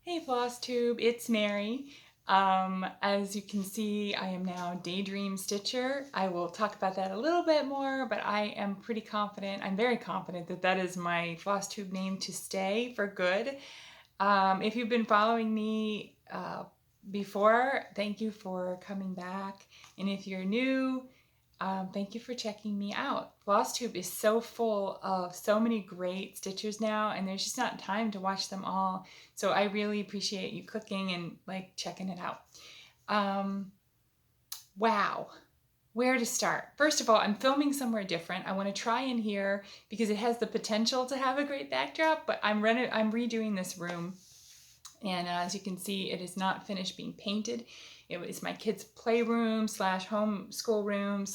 Hey Flosstube, it's Mary. As you can see, I am now Daydream Stitcher. I will talk about that a little bit more, but I am pretty confident, I'm very confident that that is my Flosstube name to stay for good. If you've been following me before, thank you for coming back. And if you're new, thank you for checking me out. Flosstube is so full of so many great stitchers now, and there's just not time to watch them all. So I really appreciate you clicking and checking it out. Wow, where to start? First of all, I'm filming somewhere different. I want to try in here because it has the potential to have a great backdrop, but I'm redoing this room. And as you can see, it is not finished being painted. It was my kids' playroom / homeschool room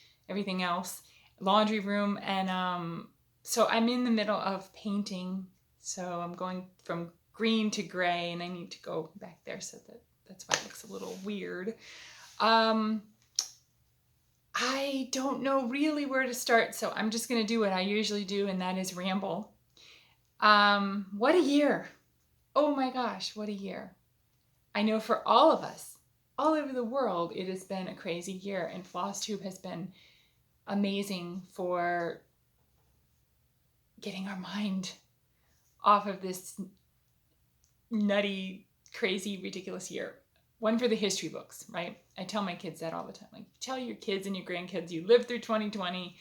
/ everything else, laundry room. And so I'm in the middle of painting. So I'm going from green to gray, and I need to go back there, so that's why it looks a little weird. I don't know really where to start, so I'm just going to do what I usually do, and that is ramble. What a year. Oh my gosh, what a year. I know for all of us, all over the world, it has been a crazy year, and Flosstube has been amazing for getting our mind off of this nutty, crazy, ridiculous year. One for the history books, right? I tell my kids that all the time. Like, tell your kids and your grandkids you lived through 2020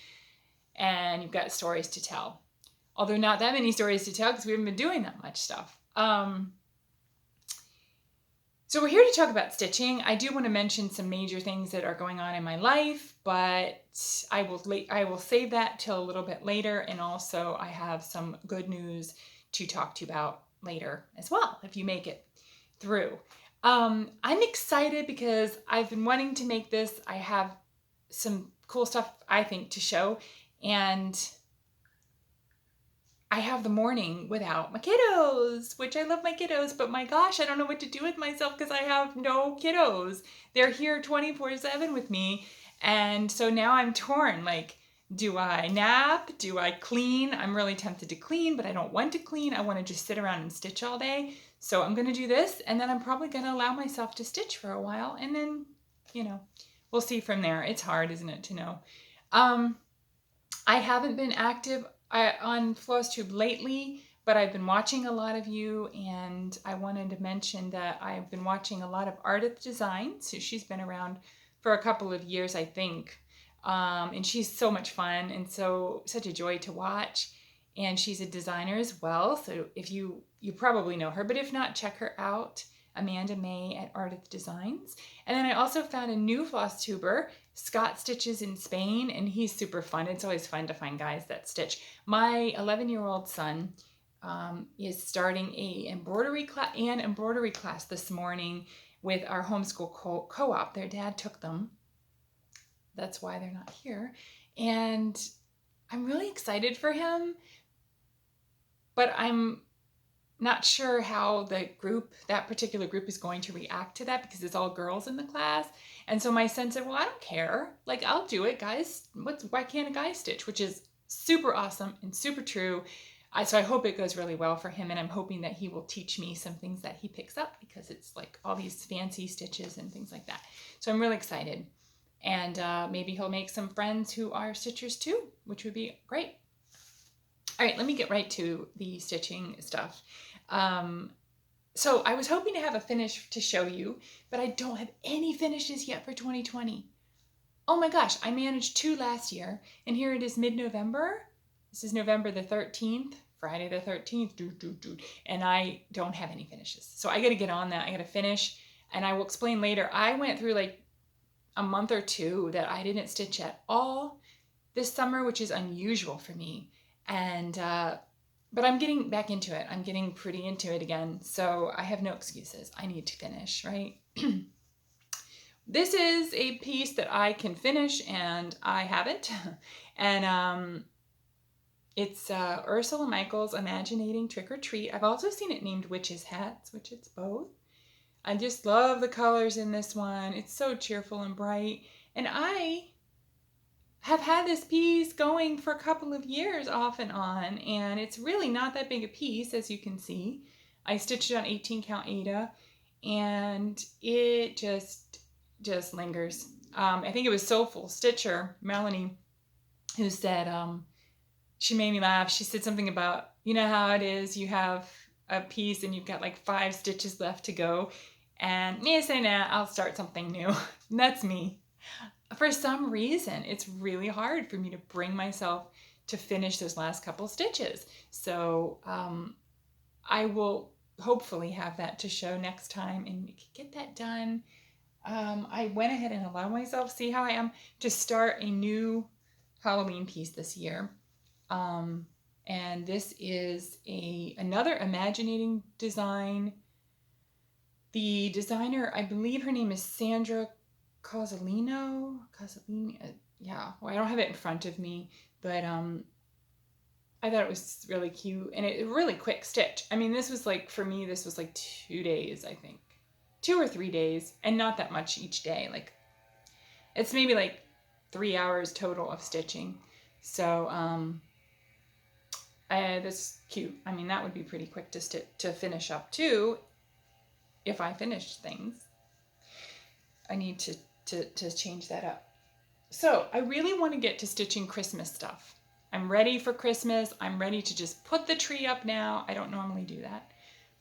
and you've got stories to tell. Although not that many stories to tell because we haven't been doing that much stuff. So we're here to talk about stitching. I do want to mention some major things that are going on in my life, but I will save that till a little bit later. And also I have some good news to talk to you about later as well, if you make it through. I'm excited because I've been wanting to make this. I have some cool stuff, I think, to show. And I have the morning without my kiddos, which I love my kiddos, but my gosh, I don't know what to do with myself because I have no kiddos. They're here 24/7 with me. And so now I'm torn. Like, do I nap? Do I clean? I'm really tempted to clean, but I don't want to clean. I want to just sit around and stitch all day. So I'm going to do this, and then I'm probably going to allow myself to stitch for a while. And then, we'll see from there. It's hard, isn't it, to know? I haven't been active on Flosstube lately, but I've been watching a lot of you, and I wanted to mention that I've been watching a lot of Artith Designs. So she's been around for a couple of years, I think, and she's so much fun and such a joy to watch. And she's a designer as well, so if you probably know her, but if not, check her out. Amanda May at Artith Designs. And then I also found a new Flosstuber, Scott Stitches in Spain, and he's super fun. It's always fun to find guys that stitch. My 11-year-old son is starting an embroidery class this morning with our homeschool co-op. Their dad took them. That's why they're not here. And I'm really excited for him, but I'm not sure how that particular group is going to react to that because it's all girls in the class. And so my son said, well, I don't care. Like, I'll do it, guys. Why can't a guy stitch? Which is super awesome and super true. So I hope it goes really well for him. And I'm hoping that he will teach me some things that he picks up because it's like all these fancy stitches and things like that. So I'm really excited. And maybe he'll make some friends who are stitchers too, which would be great. All right, let me get right to the stitching stuff. So I was hoping to have a finish to show you, but I don't have any finishes yet for 2020. Oh my gosh, I managed 2 last year, and here it is mid-November. This is November the 13th, Friday the 13th, and I don't have any finishes. So I got to get on that. I got to finish, and I will explain later. I went through like a month or 2 that I didn't stitch at all this summer, which is unusual for me. And but I'm getting back into it. I'm getting pretty into it again. So I have no excuses. I need to finish, right? This is a piece that I can finish, and I haven't. And it's Ursula Michael's Imaginating Trick or Treat. I've also seen it named Witch's Hats, which it's both. I just love the colors in this one. It's so cheerful and bright. And I have had this piece going for a couple of years off and on, and it's really not that big a piece, as you can see. I stitched it on 18 count Aida, and it just lingers. I think it was Soulful Stitcher, Melanie, who said, she made me laugh. She said something about, you know how it is, you have a piece and you've got like 5 stitches left to go, and me say, nah, I'll start something new. And that's me. For some reason, it's really hard for me to bring myself to finish those last couple stitches. So I will hopefully have that to show next time and get that done. I went ahead and allowed myself, see how I am, to start a new Halloween piece this year. And this is another Imaginating design. The designer, I believe her name is Sandra Cozzolino. Yeah, well, I don't have it in front of me, but I thought it was really cute, and a really quick stitch. I mean, this was like, for me, this was like 2 days, I think. 2 or 3 days, and not that much each day. Like, it's maybe like 3 hours total of stitching. So, that's cute. I mean, that would be pretty quick to finish up too, if I finished things. I need to change that up. So I really want to get to stitching Christmas stuff. I'm ready for Christmas. I'm ready to just put the tree up now. I don't normally do that,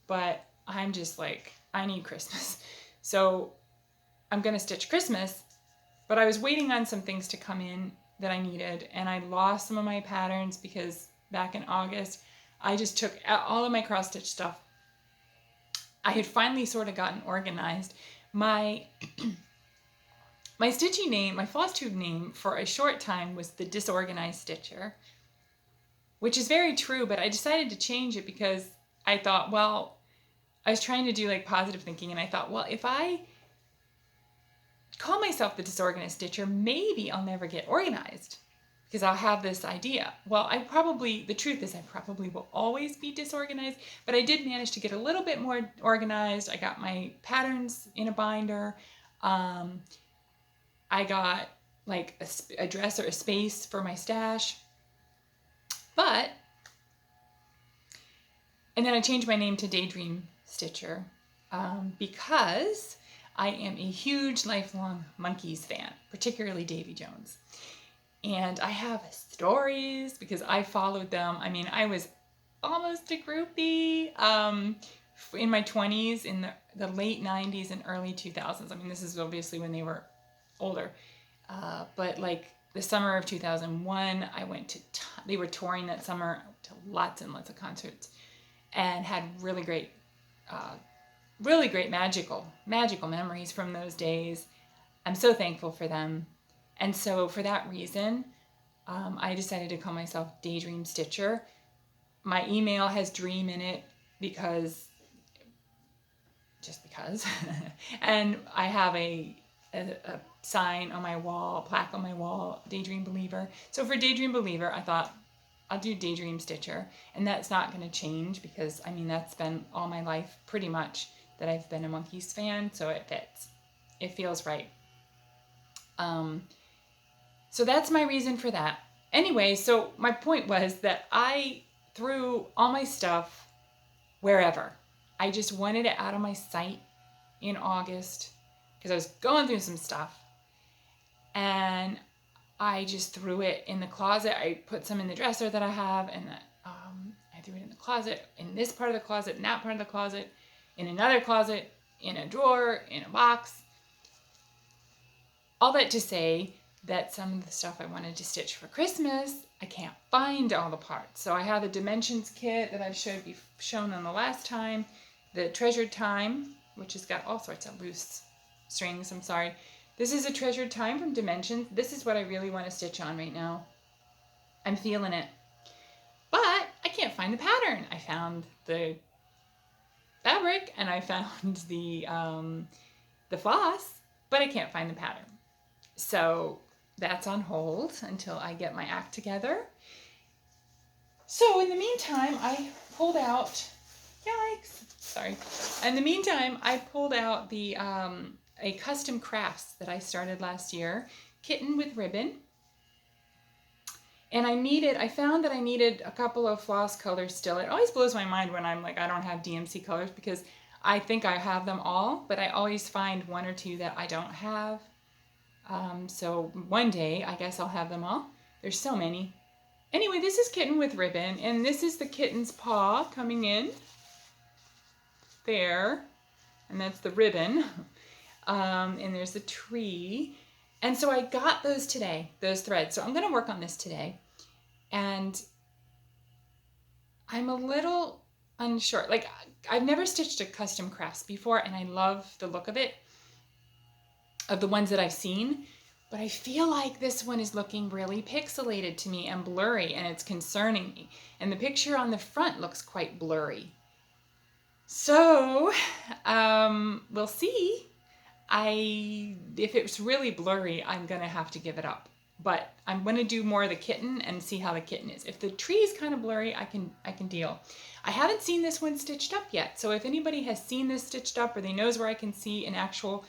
but I'm just like, I need Christmas. So I'm going to stitch Christmas, but I was waiting on some things to come in that I needed, and I lost some of my patterns because back in August, I just took all of my cross stitch stuff. I had finally sort of gotten organized. My stitchy name, my Flosstube name for a short time was the Disorganized Stitcher, which is very true, but I decided to change it because I thought, well, I was trying to do like positive thinking, and I thought, well, if I call myself the Disorganized Stitcher, maybe I'll never get organized because I'll have this idea. Well, the truth is I probably will always be disorganized, but I did manage to get a little bit more organized. I got my patterns in a binder. I got like a dress or a space for my stash. And then I changed my name to Daydream Stitcher because I am a huge lifelong Monkees fan, particularly Davy Jones. And I have stories because I followed them. I mean, I was almost a groupie in my 20s, in the late 90s and early 2000s. I mean, this is obviously when they were older. But like the summer of 2001, I went to, they were touring that summer, to lots and lots of concerts, and had really great magical memories from those days. I'm so thankful for them. And so for that reason, I decided to call myself Daydream Stitcher. My email has dream in it just because. And I have a sign on my wall, a plaque on my wall, Daydream Believer. So for Daydream Believer, I thought I'll do Daydream Stitcher. And that's not going to change because, I mean, that's been all my life pretty much that I've been a Monkees fan. So it fits. It feels right. So that's my reason for that. Anyway, so my point was that I threw all my stuff wherever. I just wanted it out of my sight in August because I was going through some stuff. And I just threw it in the closet. I put some in the dresser that I have, and I threw it in the closet, in this part of the closet, in that part of the closet, in another closet, in a drawer, in a box. All that to say that some of the stuff I wanted to stitch for Christmas, I can't find all the parts. So I have the Dimensions kit that I've shown on the last time, the Treasured Time, which has got all sorts of loose strings, I'm sorry. This is a Treasured Time from Dimensions. This is what I really want to stitch on right now. I'm feeling it. But I can't find the pattern. I found the fabric and I found the floss, but I can't find the pattern. So that's on hold until I get my act together. So in the meantime, I pulled out, yikes, sorry. In the meantime, I pulled out the a custom crafts that I started last year, Kitten with Ribbon. And I found that I needed a couple of floss colors still. It always blows my mind when I'm like, I don't have DMC colors, because I think I have them all, but I always find one or two that I don't have. So one day, I guess I'll have them all. There's so many. Anyway, this is Kitten with Ribbon, and this is the kitten's paw coming in. There. And that's the ribbon. And there's the tree. And so I got those today, those threads. So I'm going to work on this today. And I'm a little unsure. Like, I've never stitched a custom crafts before, and I love the look of it, of the ones that I've seen. But I feel like this one is looking really pixelated to me and blurry, and it's concerning me. And the picture on the front looks quite blurry. So, we'll see. If it's really blurry, I'm going to have to give it up. But I'm going to do more of the kitten and see how the kitten is. If the tree is kind of blurry, I can deal. I haven't seen this one stitched up yet. So if anybody has seen this stitched up, or they knows where I can see an actual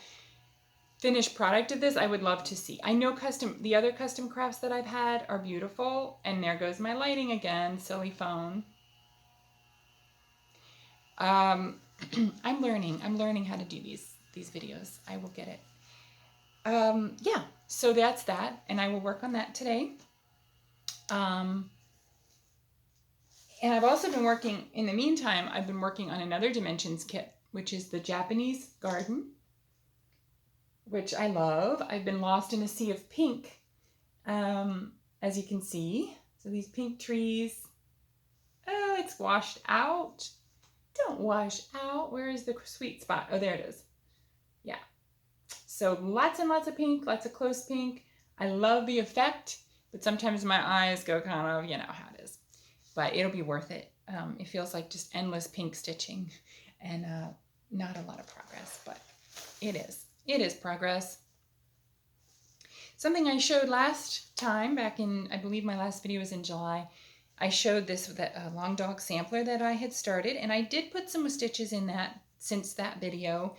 finished product of this, I would love to see. I know the other custom crafts that I've had are beautiful. And there goes my lighting again, silly phone. I'm learning how to do these videos. I will get it. Yeah, so that's that, and I will work on that today. And I've also been working, in the meantime, I've been working on another dimensions kit, which is the Japanese garden, which I love. I've been lost in a sea of pink, as you can see. So these pink trees, oh, it's washed out. Don't wash out. Where is the sweet spot? Oh, there it is. Yeah. So lots and lots of pink, lots of close pink. I love the effect, but sometimes my eyes go kind of, you know how it is. But it'll be worth it. It feels like just endless pink stitching and not a lot of progress, but it is. It is progress. Something I showed last time, back in, I believe my last video was in July, I showed this with a long dog sampler that I had started, and I did put some stitches in that since that video.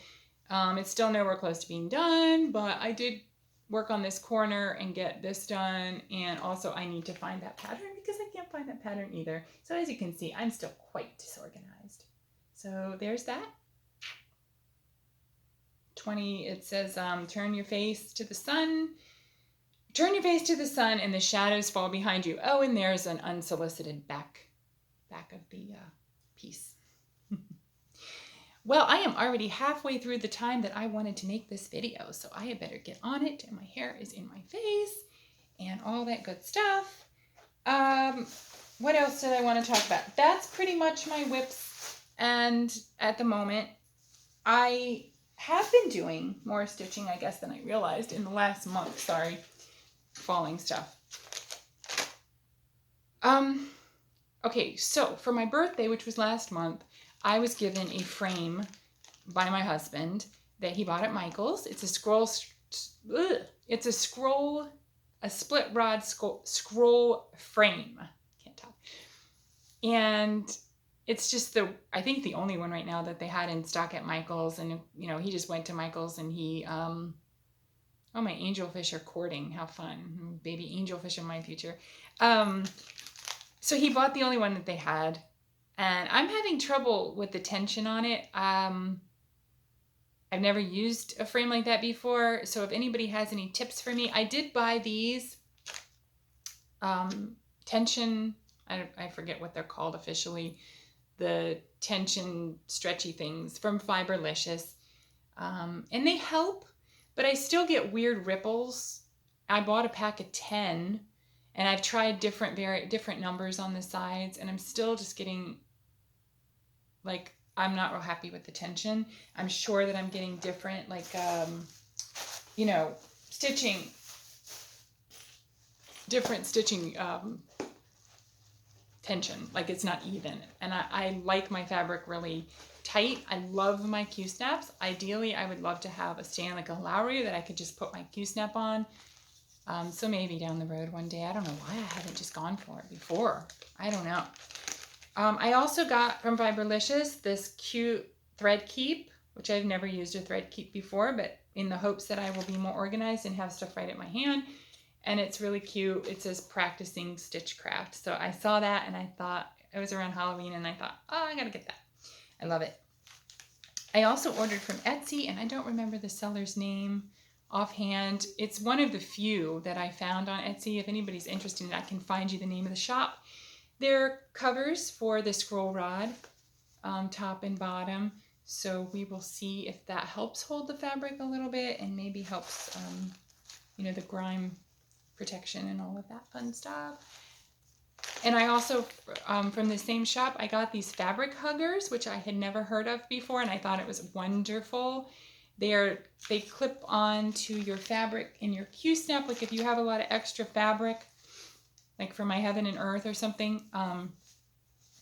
It's still nowhere close to being done, but I did work on this corner and get this done, and also I need to find that pattern because I can't find that pattern either. So as you can see, I'm still quite disorganized. So there's that. 20, it says, turn your face to the sun. Turn your face to the sun and the shadows fall behind you. Oh, and there's an unsolicited back of the piece. Well, I am already halfway through the time that I wanted to make this video, so I had better get on it. And my hair is in my face and all that good stuff. What else did I want to talk about? That's pretty much my whips. And at the moment, I have been doing more stitching, I guess, than I realized in the last month. Sorry. Falling stuff. Okay, so for my birthday, which was last month, I was given a frame by my husband that he bought at Michael's. It's a split rod scroll frame. Can't talk. And it's just I think the only one right now that they had in stock at Michael's. And, you know, he just went to Michael's and he, oh, my angelfish are courting. How fun. Baby angelfish in my future. So he bought the only one that they had. And I'm having trouble with the tension on it. I've never used a frame like that before. So if anybody has any tips for me, I did buy these tension, I forget what they're called officially, the tension stretchy things from Fiberlicious. And they help. But I still get weird ripples. I bought a pack of 10, and I've tried different numbers on the sides, and I'm still just getting, like, I'm not real happy with the tension. I'm sure that I'm getting different, like, you know, different stitching tension. Like, it's not even. And I like my fabric really tight. I love my Q-snaps. Ideally, I would love to have a stand like a Lowry that I could just put my Q-snap on. So maybe down the road one day. I don't know why I haven't just gone for it before. I don't know. I also got from Fiberlicious this cute thread keep, which I've never used a thread keep before, but in the hopes that I will be more organized and have stuff right at my hand. and it's really cute. It says practicing stitchcraft. So I saw that and I thought, it was around Halloween and I thought, oh, I gotta get that. I love it. I also ordered from Etsy, and I don't remember the seller's name offhand. It's one of the few that I found on Etsy. If anybody's interested in it, I can find you the name of the shop. They're covers for the scroll rod, top and bottom. So we will see if that helps hold the fabric a little bit and maybe helps, you know, the grime protection and all of that fun stuff. And I also, from the same shop, I got these fabric huggers, which I had never heard of before, and I thought it was wonderful. They clip on to your fabric in your Q-snap. Like if you have a lot of extra fabric, like for my Heaven and Earth or something,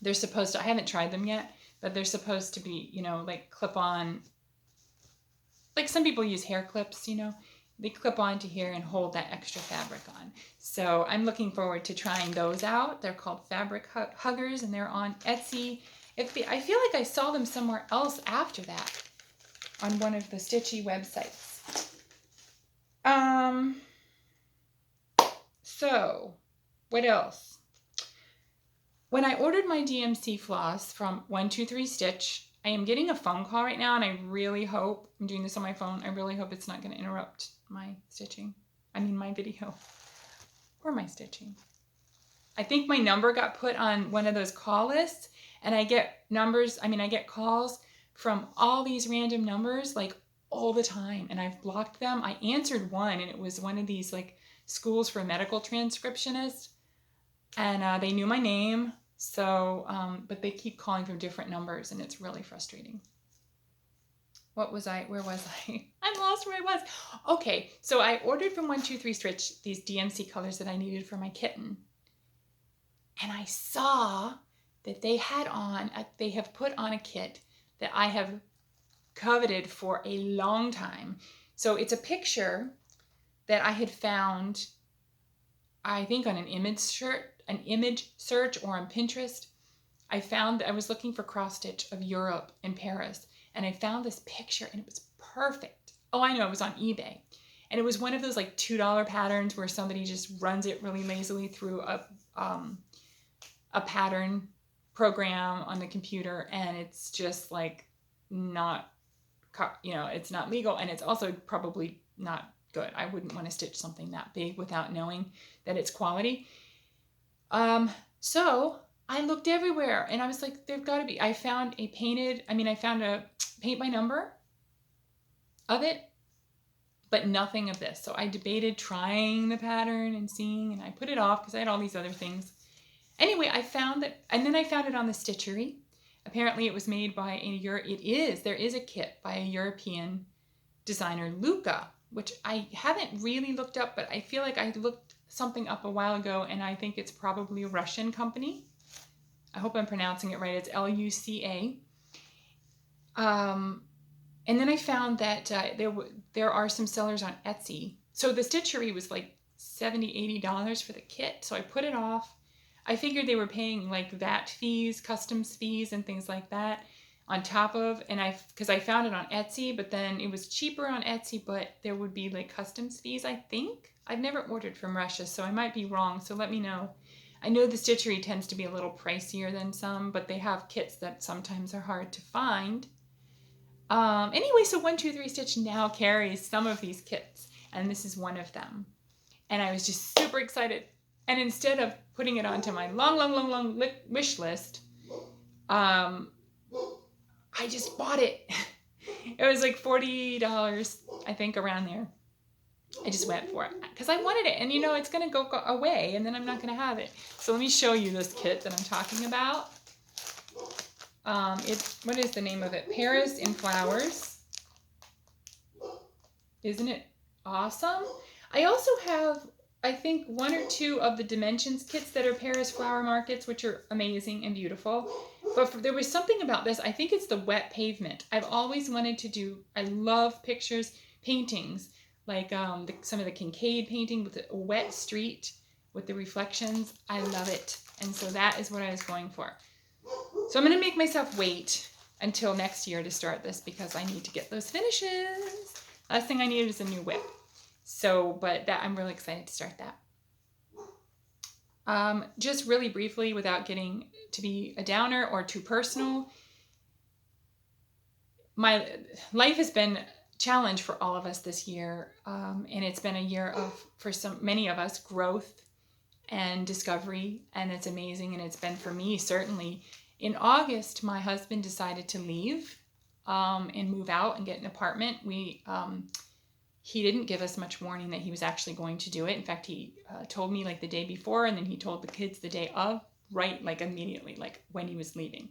they're supposed to, I haven't tried them yet, but they're supposed to be, you know, like clip on, like some people use hair clips, you know. They clip onto here and hold that extra fabric on. So I'm looking forward to trying those out. They're called fabric huggers, and they're on Etsy. I feel like I saw them somewhere else after that on one of the Stitchy websites. So what else? When I ordered my DMC floss from 123 Stitch, I am getting a phone call right now, and I really hope, I'm doing this on my phone, I really hope it's not going to interrupt my stitching. I mean my video. Or my stitching. I think my number got put on one of those call lists, and I get I get calls from all these random numbers, like all the time, and I've blocked them. I answered one, and it was one of these like schools for medical transcriptionists, and they knew my name. So, but they keep calling from different numbers, and it's really frustrating. Where was I? I'm lost where I was. Okay, so I ordered from 123 Stitch these DMC colors that I needed for my kitten. And I saw that they have put on a kit that I have coveted for a long time. So it's a picture that I had found, I think on an image search or on Pinterest. I was looking for cross stitch of Europe in Paris, and I found this picture, and it was perfect. Oh, I know, it was on eBay. And it was one of those like $2 patterns where somebody just runs it really lazily through a pattern program on the computer, and it's just like not, you know, it's not legal, and it's also probably not good. I wouldn't want to stitch something that big without knowing that it's quality. So I looked everywhere, and I was like, there've got to be. I found a paint by number of it, but nothing of this. So I debated trying the pattern and seeing, and I put it off because I had all these other things. Anyway, I found that, and then I found it on the Stitchery. Apparently it was made by there is a kit by a European designer, Luca, which I haven't really looked up, but I feel like I looked something up a while ago, and I think it's probably a Russian company. I hope I'm pronouncing it right. It's Luca. And then I found that there are some sellers on Etsy. So the Stitchery was like $70, $80 for the kit. So I put it off. I figured they were paying like VAT fees, customs fees, and things like that on top of, because I found it on Etsy, but then it was cheaper on Etsy, but there would be like customs fees, I think. I've never ordered from Russia, so I might be wrong, so let me know. I know the Stitchery tends to be a little pricier than some, but they have kits that sometimes are hard to find. Anyway, so 123 Stitch now carries some of these kits, and this is one of them. And I was just super excited. And instead of putting it onto my long wish list, I just bought it. It was like $40, I think, around there. I just went for it because I wanted it, and you know it's going to go away, and then I'm not going to have it. So let me show you this kit that I'm talking about. What is the name of it? Paris in Flowers. Isn't it awesome? I also have, I think, 1 or 2 of the Dimensions kits that are Paris flower markets, which are amazing and beautiful. But there was something about this. I think it's the wet pavement. I've always wanted to do, I love paintings, like some of the Kincaid painting with a wet street with the reflections. I love it. And so that is what I was going for. So I'm going to make myself wait until next year to start this because I need to get those finishes. Last thing I needed is a new whip. So, but that I'm really excited to start that. Just really briefly, without getting to be a downer or too personal, my life has been a challenge for all of us this year, and it's been a year of, for many of us, growth and discovery, and it's amazing. And it's been for me, certainly. In August, my husband decided to leave and move out and get an apartment. He didn't give us much warning that he was actually going to do it. In fact, he told me like the day before, and then he told the kids the day of, right, like immediately, like when he was leaving.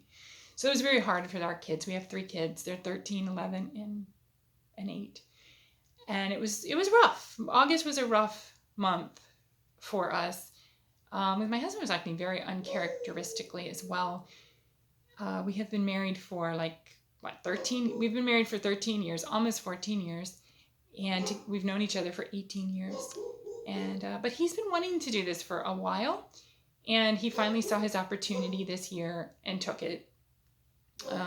So it was very hard for our kids. We have 3 kids. They're 13, 11, and 8. And it was rough. August was a rough month for us. My husband was acting very uncharacteristically as well. We have been married for 13? We've been married for 13 years, almost 14 years. And we've known each other for 18 years. And but he's been wanting to do this for a while. And he finally saw his opportunity this year and took it.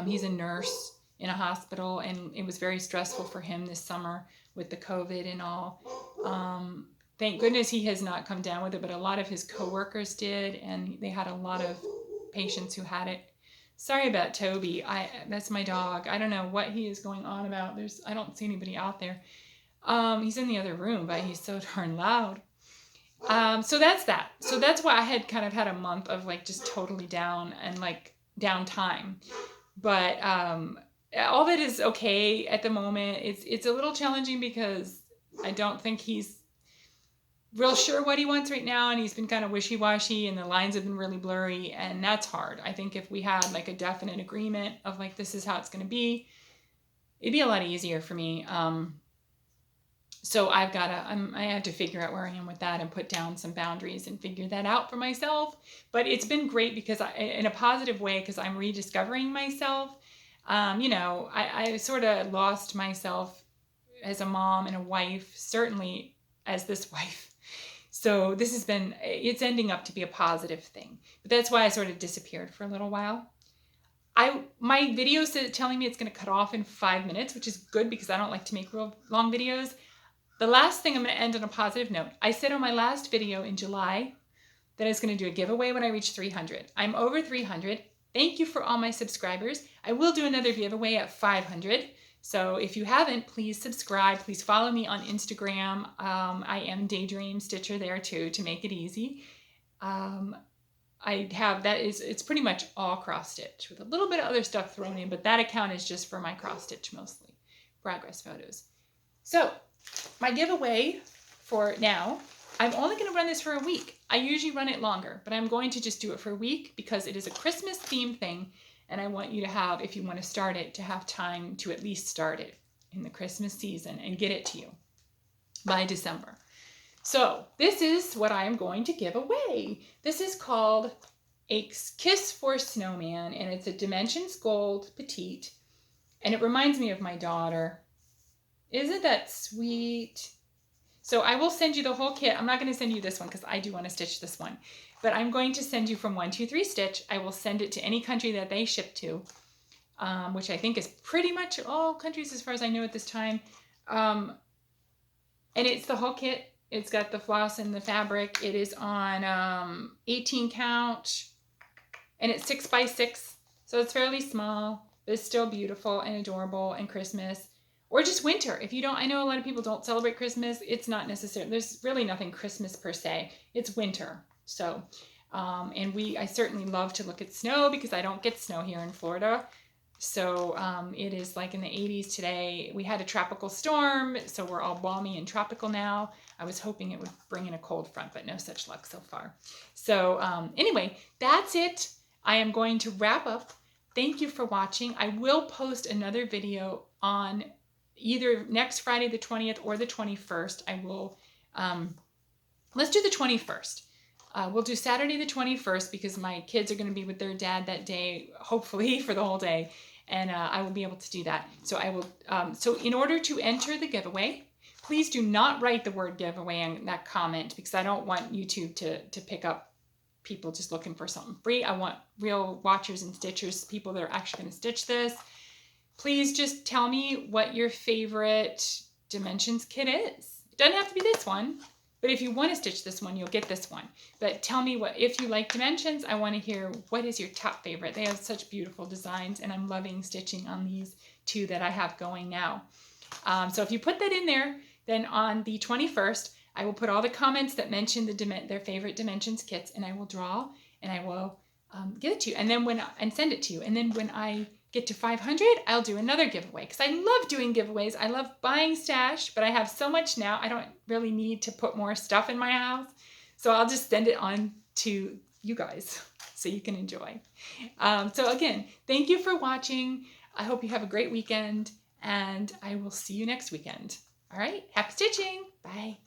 He's a nurse in a hospital, and it was very stressful for him this summer with the COVID and all. Thank goodness he has not come down with it, but a lot of his coworkers did, and they had a lot of patients who had it. Sorry about Toby. That's my dog. I don't know what he is going on about. I don't see anybody out there. He's in the other room, but he's so darn loud. So that's that. So that's why I had kind of had a month of just totally down and downtime. But all of it is okay at the moment. It's a little challenging because I don't think he's real sure what he wants right now, and he's been kind of wishy-washy, and the lines have been really blurry, and that's hard. I think if we had a definite agreement of this is how it's going to be, it'd be a lot easier for me. So I have to figure out where I am with that and put down some boundaries and figure that out for myself. But it's been great because in a positive way, because I'm rediscovering myself. I sort of lost myself as a mom and a wife, certainly as this wife. So it's ending up to be a positive thing. But that's why I sort of disappeared for a little while. My video said telling me it's going to cut off in 5 minutes, which is good because I don't like to make real long videos. The last thing, I'm going to end on a positive note. I said on my last video in July that I was going to do a giveaway when I reach 300. I'm over 300. Thank you for all my subscribers. I will do another giveaway at 500. So if you haven't, please subscribe. Please follow me on Instagram. I am Daydream Stitcher there too, to make it easy. It's pretty much all cross stitch with a little bit of other stuff thrown in, but that account is just for my cross stitch mostly, progress photos. So my giveaway for now, I'm only going to run this for a week. I usually run it longer, but I'm going to just do it for a week because it is a Christmas theme thing. And I want you to have, if you want to start it, to have time to at least start it in the Christmas season and get it to you by December. So this is what I am going to give away. This is called a Kiss for Snowman, and it's a Dimensions Gold Petite. And it reminds me of my daughter. Isn't that sweet? So I will send you the whole kit. I'm not going to send you this one because I do want to stitch this one. But I'm going to send you from 123 Stitch. I will send it to any country that they ship to, which I think is pretty much all countries as far as I know at this time. And it's the whole kit. It's got the floss and the fabric. It is on 18 count, and it's 6x6. So it's fairly small, but it's still beautiful and adorable and Christmas. Or just winter. If you don't, I know a lot of people don't celebrate Christmas. It's not necessary. There's really nothing Christmas per se. It's winter. So, I certainly love to look at snow because I don't get snow here in Florida. So it is like in the 80s today. We had a tropical storm, so we're all balmy and tropical now. I was hoping it would bring in a cold front, but no such luck so far. So anyway, that's it. I am going to wrap up. Thank you for watching. I will post another video on either next Friday the 20th or the 21st. I will, let's do the 21st. We'll do Saturday the 21st because my kids are going to be with their dad that day, hopefully for the whole day, and I will be able to do that. So I will. So in order to enter the giveaway, please do not write the word giveaway in that comment because I don't want YouTube to pick up people just looking for something free. I want real watchers and stitchers, people that are actually going to stitch this. Please just tell me what your favorite Dimensions kit is. It doesn't have to be this one, but if you want to stitch this one, you'll get this one. But tell me if you like dimensions, I want to hear what is your top favorite. They have such beautiful designs, and I'm loving stitching on these two that I have going now. So if you put that in there, then on the 21st, I will put all the comments that mention their favorite dimensions kits, and I will draw, and I will give it to you, and send it to you. And then when I get to 500, I'll do another giveaway, because I love doing giveaways. I love buying stash, but I have so much now, I don't really need to put more stuff in my house. So I'll just send it on to you guys so you can enjoy. So again, thank you for watching. I hope you have a great weekend, and I will see you next weekend. All right, happy stitching. Bye.